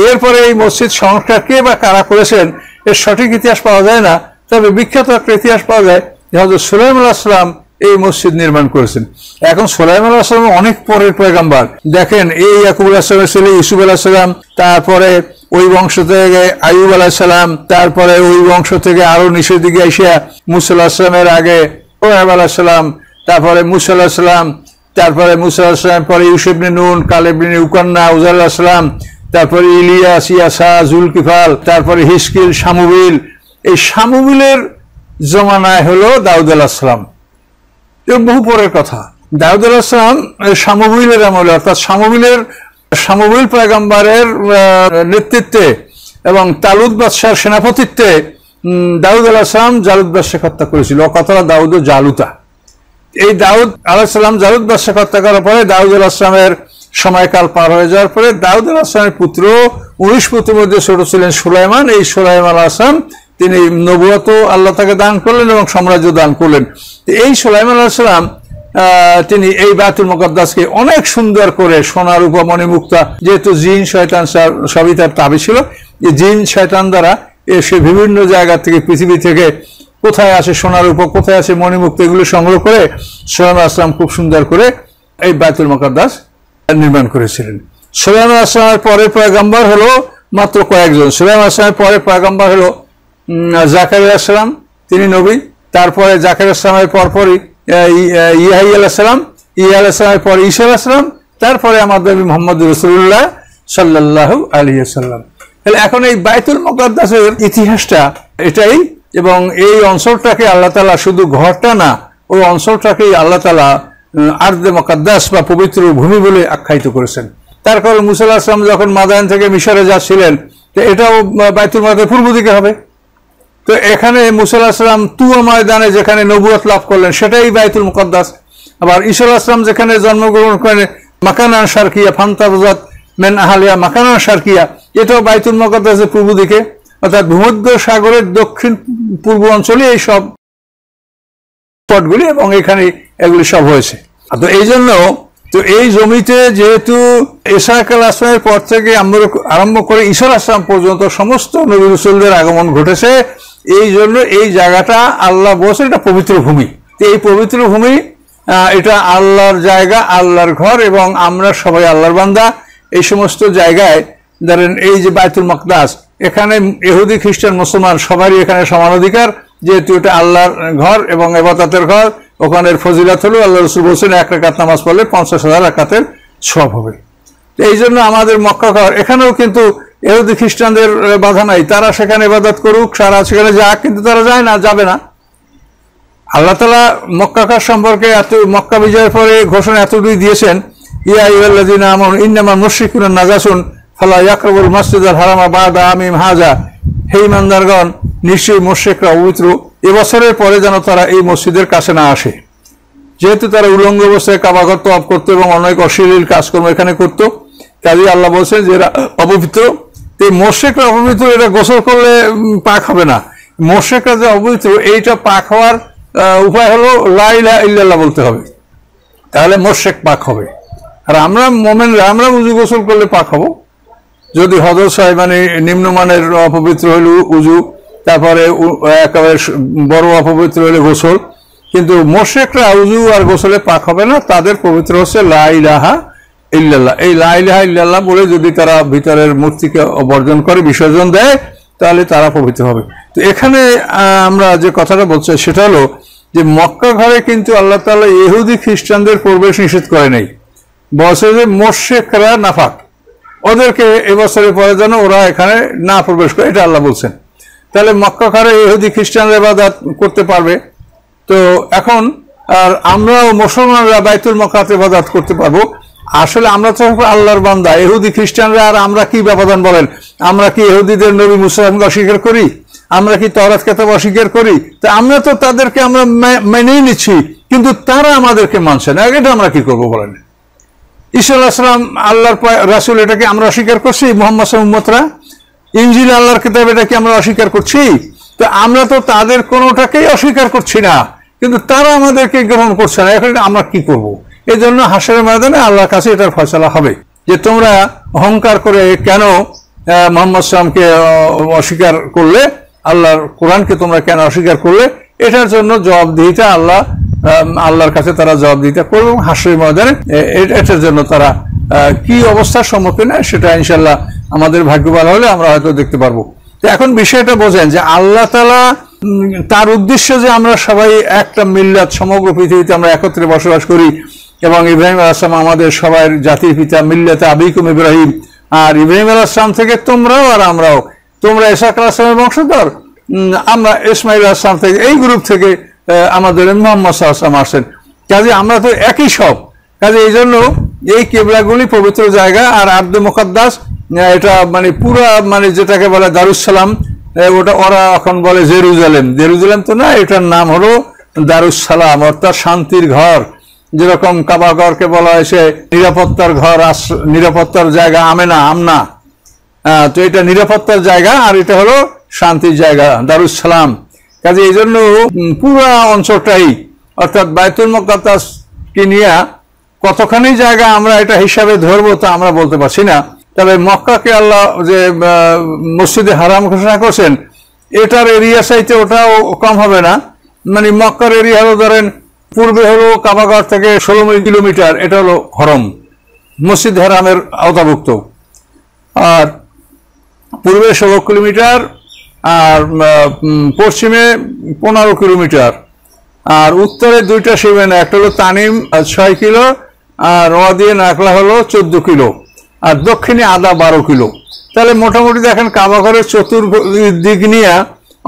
এরপরে এই মসজিদ সংস্কার কে বা কারা করেছেন এর সঠিক ইতিহাস পাওয়া যায় না, তবে বিখ্যাত একটা ইতিহাস পাওয়া যায় যে হযরত সুলাইমান আলাইহিস সালাম এই মসজিদ নির্মাণ করেছেন। এখন সুলাইমান আলাইহিস সালাম অনেক পরের পয়গম্বর। দেখেন, এই ইয়াকুব আলাইহিস সালামের ছেলে ইউসুফ আলাইহিস সালাম, তারপরে ওই বংশ থেকে আইয়ুব আলাইহিস সালাম, তারপরে ওই বংশ থেকে আরো নিচের দিকে এসে মুসা আলাইহিস সালামের আগে ওহাব আলাইহিস সালাম, তারপরে মুসা আলাইহিস সালাম, তারপরে মুসা আলাইহিস সালাম পরে ইউসুফ ইবনে নুন, কালেব ইবনে ইউকান্না, উজাইর আলাইহিস সালাম, তারপরে ইলিয়াস, ইয়াসা, জুলকিফাল, তারপরে হিসকিল, শামুবিল। এই শামুবিলের জমানায় হলো দাউদ আলাইহিস সালাম। বহু পরের কথা। দাউদ আলাইহিস সালাম শামুবিলের আমলে, অর্থাৎ শামুবিল পয়গম্বরের নেতৃত্বে এবং তালুত বাদশার সেনাপতিত্বে দাউদ আলাইহিস সালাম জালুত বাদশাকে হত্যা করেছিল। অকতলা দাউদ ও জালুতা। এই দাউদ আলাইহিস সালাম জালুত বাদশাকে হত্যা করার পরে দাউদ আলাইহিস সালামের সময়কাল পার হয়ে যাওয়ার পরে দাউদ আলাইহিস সালামের পুত্র 19 পুত্রের মধ্যে ছোট ছিলেন সুলাইমান। এই সুলাইমান আলাইহিস সালাম তিনি নবুয়ত আল্লাহ তাকে দান করলেন এবং সাম্রাজ্য দান করলেন। এই সুলাইমান আলাইহিস সালাম তিনি এই বাইতুল মুকাদ্দাসকে অনেক সুন্দর করে সোনা রূপা মণিমুক্তা, যেহেতু জিন শয়তান সবই তার তাবে ছিল, এই জিন শয়তান দ্বারা এসে বিভিন্ন জায়গা থেকে, পৃথিবী থেকে কোথায় আছে সোনা রূপা, কোথায় আছে মণিমুক্তা, এগুলো সংগ্রহ করে সুলাইমান আলাইহিস সালাম খুব সুন্দর করে এই বাইতুল মুকাদ্দাস নির্মাণ করেছিলেন। সুলাইমান আলাইহিস সালামের পরে পয়গম্বর হলো মাত্র কয়েকজন। সুলাইমান আলাইহিস সালামের পরে পয়গম্বর হলো জাকারিয়া আলাইহিস সালাম, তিনি নবী। তারপরে জাকারিয়া সালামের পরপরই ইয়াহইয়া আলাইহিস সালাম, ইয়া আলাইহিস সালামের পরে ঈসা আলাইহিস সালাম, তারপরে আমাদের নবী মুহাম্মদ রাসূলুল্লাহ সাল্লাল্লাহু আলাইহি ওয়াসাল্লাম। তাহলে এখন এই বাইতুল মুকাদ্দাসের ইতিহাসটা এটাই, এবং এই অঞ্চলটাকে আল্লাহ তাআলা, শুধু ঘরটা না, ওই অঞ্চলটাকেই আল্লাহ তাআলা আরদে মুকাদ্দাস বা পবিত্র ভূমি বলে আখ্যায়িত করেছেন। তার কারণ মুসা আলাইহিস সালাম যখন মাদায়েন থেকে মিশরে যাচ্ছিলেন, তো এটাও বাইতুল মুকাদ্দাসের পূর্ব দিকে হবে। তো এখানে মুসা আলাইহিস সালাম তুয়া ময়দানে যেখানে নবুয়ত লাভ করলেন সেটাই বাইতুল মুকাদ্দাস। আবার ঈসা আলাইহিস সালাম যেখানে জন্মগ্রহণ করেন মাকানান শারকিয়া, ফান্তাবাজাত মিন আহলিয়া মাকানান শারকিয়া, এটাও বাইতুল মুকাদ্দাসের পূর্ব দিকে, অর্থাৎ ভূমধ্য সাগরের দক্ষিণ পূর্ব অঞ্চলে এই সব স্পটগুলি, এবং এখানে এগুলি সব হয়েছে। তো এই জন্য তো এই জমিতে যেহেতু ইসহাক আলাইহিস সালামের পর থেকে আরম্ভ করে ঈসা আলাইহিস সালাম পর্যন্ত সমস্ত নবী রাসূলদের আগমন ঘটেছে, এই জন্য এই জায়গাটা আল্লাহ বলছেন এটা পবিত্র ভূমি। তো এই পবিত্র ভূমি, এটা আল্লাহর জায়গা, আল্লাহর ঘর, এবং আমরা সবাই আল্লাহর বান্দা। এই সমস্ত জায়গায় ধরেন এই যে বাইতুল মাকদাস, এখানে ইহুদি, খ্রিস্টান, মুসলমান সবারই এখানে সমান অধিকার, যেহেতু এটা আল্লাহর ঘর এবং ইবাদতের ঘর। ওখানের ফজিলত হলো আল্লাহ রাসূল বলছেন 1 রাকাত নামাজ পড়লে 50,000 রাকাতের সওয়াব হবে। এই জন্য আমাদের মক্কা ঘর, এখানেও কিন্তু ইহুদি খ্রিস্টানদের বাধা নাই, তারা সেখানে ইবাদত করুক, সারা সেখানে যাক, কিন্তু তারা যায় না, যাবে না। আল্লাহ তাআলা মক্কা ঘর সম্পর্কে মক্কা বিজয়ের পরে ঘোষণা এতটুকুই দিয়েছেন, ইয়া আইয়ুহাল্লাযীনা আমানু ইন্নামাল মুশরিকুনা নাজাসুন ফালা ইয়াকরাবুল মাসজিদাল হারামা বা'দা আমিম হাযা। হে ঈমানদারগণ, নিশ্চয়ই মুশরিকরা অপবিত্র, এবছরের পরে যেন তারা এই মসজিদের কাছে না আসে। যেহেতু তারা উলঙ্গ অবস্থায় কাবাঘর তওয়াফ করতো এবং অনেক অশ্লীল কাজকর্ম এখানে করত, কাজেই আল্লাহ বলছেন যে এরা অপবিত্র। এই মুশরিকরা অপবিত্র, এটা গোসল করলে পাক হবে না। মুশরিকরা যে অপবিত্র, এইটা পাক হওয়ার উপায় হলো লা ইলাহা ইল্লাল্লাহ বলতে হবে, তাহলে মুশরিক পাক হবে। আর আমরা মুমিনরা, আমরা উযু গোসল করলে পাক হব। যদি হযরত সাহেব মানে নিম্নমানের অপবিত্র হইল উযু, তারপরে একেবারে বড় অপবিত্র হইলে গোসল, কিন্তু মুশরিকরা উযু আর গোসলে পাক হবে না, তাদের পবিত্র হচ্ছে লা ইলাহা ইল্লাল্লাহ। এই লা ইলাহা ইল্লাল্লাহ বলে যদি তারা ভিতরের মূর্তিকে বর্জন করে, বিসর্জন দেয়, তাহলে তারা পবিত্র হবে। তো এখানে আমরা যে কথাটা বলছি সেটা হলো যে মক্কা ঘরে কিন্তু আল্লাহ তাআলা ইহুদি খ্রিস্টানদের প্রবেশ নিষেধ করে নাই, বলছে যে মুশরিকরা নাফাক, ওদেরকে এবছরের পরে যেন ওরা এখানে না প্রবেশ করে, এটা আল্লাহ বলছেন। তাহলে মক্কা ঘরে ইহুদি খ্রিস্টানরা ইবাদত করতে পারবে। তো এখন আর আমরাও মুসলমানরা বাইতুল মুকাদ্দাসে ইবাদত করতে পারবো। আসলে আমরা তো আল্লাহর বান্দা, ইহুদি খ্রিস্টানরা আর আমরা কি ব্যবধান বলেন? আমরা কি ইহুদিদের নবী মুসাকে অস্বীকার করি? আমরা কি তাওরাত কিতাব অস্বীকার করি? তা আমরা তো তাদেরকে আমরা মেনেই নিচ্ছি, কিন্তু তারা আমাদেরকে মানছে না, এটা আমরা কি করবো বলেন? ঈসা আলাইহিস সালাম আল্লাহর রাসূল, এটাকে আমরা অস্বীকার করছি? মুহাম্মদ সাল্লাল্লাহু আলাইহি ওয়াসাল্লাম উম্মতরা ইনজিল আল্লাহর কিতাব, এটা কি আমরা অস্বীকার করছি? তো আমরা তো তাদের কোনোটাকেই অস্বীকার করছি না, কিন্তু তারা আমাদেরকে গ্রহণ করছে না। এখন আমরা কি করব? এই জন্য হাসরের ময়দানে আল্লাহর কাছে এটার ফয়সালা হবে যে তোমরা অহংকার করে কেন মুহাম্মদ সাল্লামকে অস্বীকার করলে, আল্লাহর কোরআনকে তোমরা কেন অস্বীকার করলে, এটার জন্য জবাবদিহিতা আল্লাহর কাছে তারা জবাবদিহিতা করবে। হাসরের ময়দানে এটার জন্য তারা কি অবস্থার সম্মুখীন হয় সেটা ইনশাল্লাহ আমাদের ভাগ্যবান হলে আমরা হয়তো দেখতে পারবো। তো এখন বিষয়টা বোঝেন যে আল্লাহ তাআলা তার উদ্দেশ্য যে আমরা সবাই একটা মিল্লাত, সমগ্র পৃথিবীতে আমরা একত্রে বসবাস করি, এবং ইব্রাহিম আলাইহিস সালাম আমাদের সবার জাতির পিতা, মিল্লাতে আবিকুম ইব্রাহিম, আর ইব্রাহিম আলাইহিস সালাম থেকে তোমরাও আর আমরাও, তোমরা ইসহাক আলাইহিস সালামের বংশধর, আমরা ইসমাঈল আলাইহিস সালাম থেকে, এই গ্রুপ থেকে আমাদের মুহাম্মদ সাল্লাল্লাহু আলাইহি ওয়াসাল্লাম আসেন। কাজে আমরা তো একই সব। কাজে এই জন্য এই কিবলাগুলি পবিত্র জায়গা। আর আরদে মুকাদ্দাস, এটা মানে পুরা মানে যেটাকে বলে দারুস সালাম, ওটা ওরা এখন বলে জেরুজালেম। জেরুজালেম তো না, এটার নাম হলো দারুস সালাম, অর্থাৎ শান্তির ঘর। যেরকম কাবাঘরকে বলা হয়েছে নিরাপত্তার ঘর, নিরাপত্তার জায়গা, আমনা। তো এটা নিরাপত্তার জায়গা, আর এটা হলো শান্তির জায়গা, দারুস সালাম। কাজে এই জন্য পুরা অঞ্চলটাই, অর্থাৎ বাইতুল মুকাদ্দাসকে নিয়ে কতখানি জায়গা আমরা এটা হিসাবে ধরবো তা আমরা বলতে পারছি না। তবে মক্কাকে আল্লাহ যে মসজিদে হারাম ঘোষণা করছেন, এটার এরিয়া চাইতে ওটাও কম হবে না। মানে মক্কার এরিয়া হলো ধরেন পূর্বে হলো কাবাঘর থেকে 16 কিলোমিটার, এটা হলো হরম, মসজিদ হারামের আওতাভুক্ত। আর পূর্বে 16 কিলোমিটার, আর পশ্চিমে 15 কিলোমিটার, আর উত্তরে দুইটা সীমানা, একটা হলো তানিম 6 কিলো, আর ওয়াদি নাকলা হলো 14 কিলো, আর দক্ষিণে আদা 12 কিলো। তাহলে মোটামুটি দেখেন কাবাঘরের চতুর্দিক নিয়ে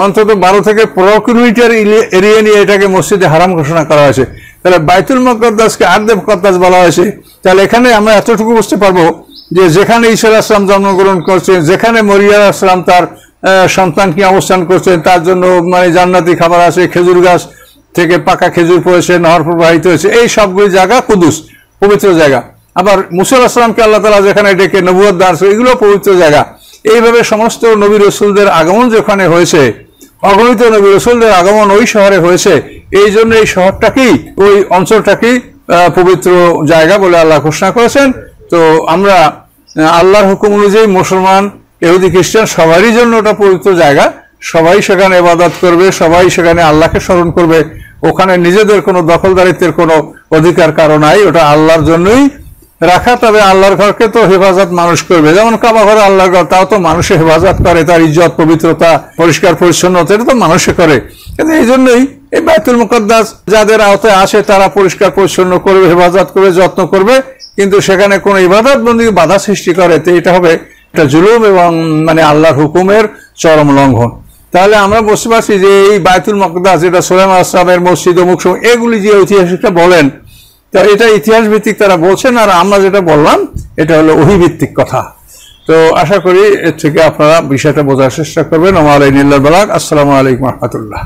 অন্তত 12 থেকে 15 কিলোমিটার এরিয়া নিয়ে এটাকে মসজিদে হারাম ঘোষণা করা হয়েছে। তাহলে বাইতুল মুকাদ্দাসকে আরদে মুকাদ্দাস বলা হয়েছে। তাহলে এখানে আমরা এতটুকু বুঝতে পারবো যে যেখানে ঈসা আলাইহিস সালাম জন্মগ্রহণ করছেন, যেখানে মরিয়ম আলাইহিস সালাম তার সন্তানকে অবস্থান করছেন, তার জন্য মানে জান্নাতি খাবার আছে, খেজুর গাছ থেকে পাকা খেজুর পড়েছে, নহর প্রবাহিত হয়েছে, এই সবগুলি জায়গা কুদুস, পবিত্র জায়গা। আবার মুসা আলাইহিস সালামকে আল্লাহ তাআলা যেখানে ডেকে নবুয়ত দান করেছেন, এগুলো পবিত্র জায়গা। এইভাবে সমস্ত নবী রাসূলদের আগমন যেখানে হয়েছে, অগণিত নবী রাসূলদের আগমন ওই শহরে হয়েছে, এই জন্য এই শহরটাকেই, ওই অঞ্চলটাকেই পবিত্র জায়গা বলে আল্লাহ ঘোষণা করেছেন। তো আমরা আল্লাহর হুকুম অনুযায়ী মুসলমান, ইহুদি, খ্রিস্টান সবারই জন্য ওটা পবিত্র জায়গা। সবাই সেখানে ইবাদত করবে, সবাই সেখানে আল্লাহকে স্মরণ করবে। ওখানে নিজেদের কোনো দখলদারিত্বের কোনো অধিকার কারো নাই, ওটা আল্লাহর জন্যই রাখা। তবে আল্লাহর ঘরকে তো হেফাজত মানুষ করবে, যেমন কাবা ঘরে আল্লাহর ঘর, তাও তো মানুষে হেফাজত করে, তার ইজ্জত, পবিত্রতা, পরিষ্কার পরিচ্ছন্নতা এটা তো মানুষে করে। কিন্তু এই জন্যই এই বাইতুল মুকাদ্দাস যাদের আওতায় আসে তারা পরিষ্কার পরিচ্ছন্ন করবে, হেফাজত করবে, যত্ন করবে। কিন্তু সেখানে কোনো ইবাদত বন্দেগী বাধা সৃষ্টি করে, তো এটা হবে একটা জুলুম এবং মানে আল্লাহর হুকুমের চরম লঙ্ঘন। তাহলে আমরা বুঝতে পারছি যে এই বাইতুল মুকাদ্দাস, এটা সুলাইমান আলাইহিস সালামের মসজিদ, অমুক সময়, এগুলি যে ঐতিহাসিকরা বলেন, তো এটা ইতিহাস ভিত্তিক তারা বলছেন। আর আমরা যেটা বললাম এটা হলো ওহী ভিত্তিক কথা। তো আশা করি এর থেকে আপনারা বিষয়টা বোঝার চেষ্টা করবেন। ওয়া আলাইকুম আসসালামু আলাইকুম ওয়া রাহমাতুল্লাহ।